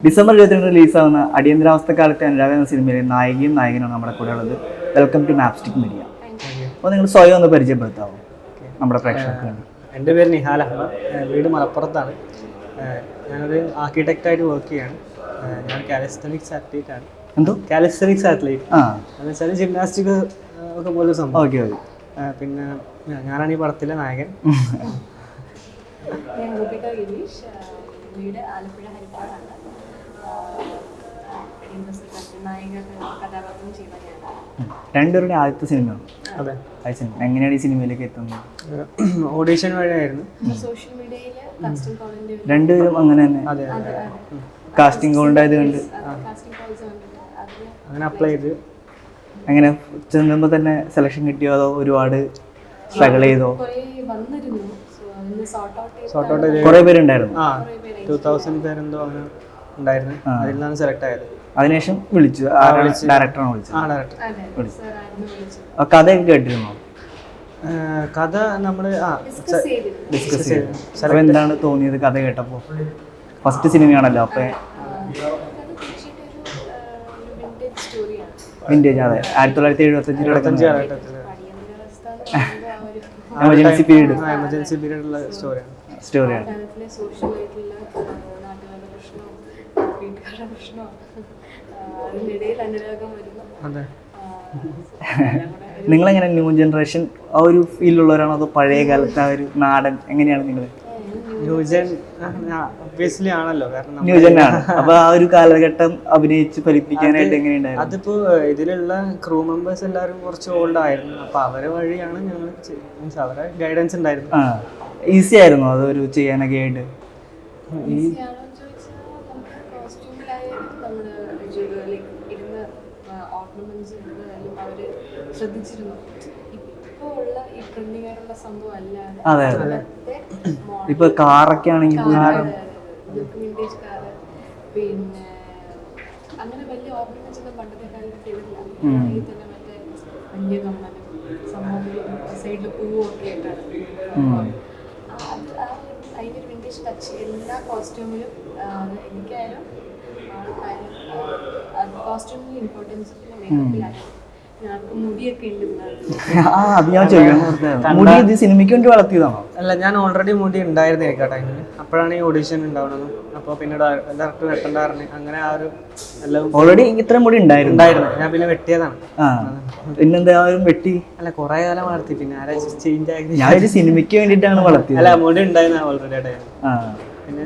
December 22 റിലീസാവുന്ന അടിയന്തരാവസ്ഥക്കാലത്തെ അനുരാഗ എന്ന സിനിമയിലെ നായികയും നായകനാണ് നമ്മുടെ കൂടെ ഉള്ളത്. Welcome to Mapstic media. അപ്പോൾ നിങ്ങൾ സ്വയം ഒന്ന് പരിചയപ്പെടുത്താമോ നമ്മുടെ പ്രേക്ഷകർക്ക്? എൻ്റെ പേര് നിഹാൽ അഹമ്മദ്, വീട് മലപ്പുറത്താണ്. ഞാനൊരു ആർക്കിടെക്റ്റായിട്ട് വർക്ക് ചെയ്യാണ്. ഞാൻ കാലിസ്തനിക്സ് അത്ലീറ്റ് ആണ്. എന്തോ കാലിസ്തനിക്സ് അത്ലീറ്റ് എന്ന് വെച്ചാൽ ജിംനാസ്റ്റിക് ഒക്കെ പോലെ സംഭവം. ഓക്കെ. പിന്നെ ഞാനാണ് ഈ പടത്തിലെ നായകൻ. വീട് ആലപ്പുഴ ഹരിപ്പാടാണ്. കഥാപാത്രം ചെയ്യുന്ന ഞാൻ. രണ്ടുപേരുടെ ആദ്യത്തെ സിനിമയാണ്. അതെ. എങ്ങനെയാണ് ഈ സിനിമയിലേക്ക് എത്തുന്നത്? ഓഡീഷൻ വഴിയായിരുന്നു. സോഷ്യൽ മീഡിയയിൽ കാസ്റ്റിംഗ് കോളിന്റെ രണ്ടുപേരും അങ്ങനെ തന്നെ അതെ. കാസ്റ്റിംഗ് കോൾ ഉണ്ടായത് കൊണ്ട് കാസ്റ്റിംഗ് കോൾസ് കണ്ടിട്ട് അങ്ങനെ അപ്ലൈ ചെയ്ത് എങ്ങനെ ചെന്നുമ്പോൾ തന്നെ സെലക്ഷൻ കിട്ടിയോ അതോ ഒരുപാട് സ്ട്രഗിൾ ചെയ്തോ? കുറേ വന്നിരുന്നു. സോർട്ട് ഔട്ട് ചെയ്ത് കുറേ പേരുണ്ടായിരുന്നു. 2000 പേരെന്തോ അങ്ങനെ ഉണ്ടായിരുന്നു. അതിൽ നിന്നാണ് സെലക്ട് ആയത്. അതിനുശേഷം വിളിച്ചു, ഡയറക്ടറാണ് വിളിച്ചത്. കഥയൊക്കെ കേട്ടിരുന്നോ? കഥ നമ്മള് ഡിസ്കസ് ചെയ്തു. അപ്പോൾ എന്താണ് തോന്നിയത് കഥ കേട്ടപ്പോൾ? ഫസ്റ്റ് സിനിമയാണല്ലോ, അപ്പോൾ വിൻറ്റേജ്. അതെ, 1975 കാലഘട്ടത്തിൽ എമർജൻസി പീരീഡ് ഉള്ള സ്റ്റോറിയാണ്. സോഷ്യൽ ആയിട്ടുള്ള നാട്ടുകാരുടെ പ്രശ്നവും വീട്ടുകാരുടെ പ്രശ്നവും അതിനിടയിൽ അനുരാഗം വരുന്നു. അതെ. നിങ്ങളെങ്ങനെ ന്യൂ ജനറേഷൻ ആ ഒരു ഫീലുള്ളവരാണോ അതോ പഴയ കാലത്തെ ആ ഒരു നാടൻ എങ്ങനെയാണ് നിങ്ങൾ? ന്യൂജൻ ഒബ്വിയസ്ലി ആണല്ലോ, കാരണം ന്യൂജനാണ്. അപ്പൊ ആ ഒരു കാലഘട്ടം അഭിനയിച്ച് ഫലിപ്പിക്കാനായിട്ട് എങ്ങനെയുണ്ടായിരുന്നു? അതിപ്പോ ഇതിലുള്ള ക്രൂ മെമ്പേഴ്സ് എല്ലാവരും കുറച്ച് ഓൾഡ് ആയിരുന്നു. അപ്പൊ അവരെ വഴിയാണ് ഞങ്ങൾ മീൻസ് അവരെ ഗൈഡൻസ് ഉണ്ടായിരുന്നു. ഈസി ആയിരുന്നു അതൊരു ചെയ്യാനൊക്കെ ആയിട്ട്? ശ്രദ്ധിച്ചിരുന്നു. ഇപ്പോ ഉള്ള ഈ ട്രെൻഡിങ് ആയിട്ടുള്ള സംഭവം അല്ലാതെ അതെ അതെ. ഇപ്പൊ കാറൊക്കെ ആണെങ്കിൽ വിന്റേജ് കാറ്, പിന്നെ അങ്ങനെ വലിയ ഓർണമെന്റ്സ് ഒന്നും പണ്ടത്തെ കാലത്ത് ചെയ്തില്ല. ഈ തന്നെ മറ്റേ വലിയ കമ്മലും സംഭവങ്ങളും സൈഡിൽ പൂവും ഒക്കെ ആയിട്ടാണ്. അത് അതിൻ്റെ ഒരു വിന്റേജ് ടച്ച് എല്ലാ കോസ്റ്റ്യൂമിലും എനിക്കായാലും ആൾക്കാരും കോസ്റ്റ്യൂമിന് ഇമ്പോർട്ടൻസ് മേക്കപ്പിലായാലും. അത് ഞാൻ ചോദിക്കണം, മുടി ഇത് സിനിമയ്ക്ക് വേണ്ടി വളർത്തിയതാണോ? അല്ല, ഞാൻ ഓൾറെഡി മുടി ഉണ്ടായിരുന്നു എനിക്ക് ആ ടൈമിൽ. അപ്പോഴാണ് ഈ ഓഡീഷൻ ഉണ്ടാവുന്നത്. അപ്പോൾ പിന്നെ ഡയറക്ടർ വെട്ടണ്ടായിരുന്നു. അങ്ങനെ ആ ഒരു എല്ലാം ഓൾറെഡി ഇത്ര മുടി ഉണ്ടായിരുന്നു. ഞാൻ പിന്നെ വെട്ടിയതാണ്. പിന്നെന്താ വെട്ടി? അല്ല, കുറെ കാലം വളർത്തി. പിന്നെ ആരാ ചേഞ്ച് ആയി. ഞാൻ ഒരു സിനിമയ്ക്ക് വേണ്ടിയിട്ടാണ് വളർത്തിയത്. അല്ല, മുടി ഉണ്ടായിരുന്നു ഓൾറെഡി ആ ടൈം. പിന്നെ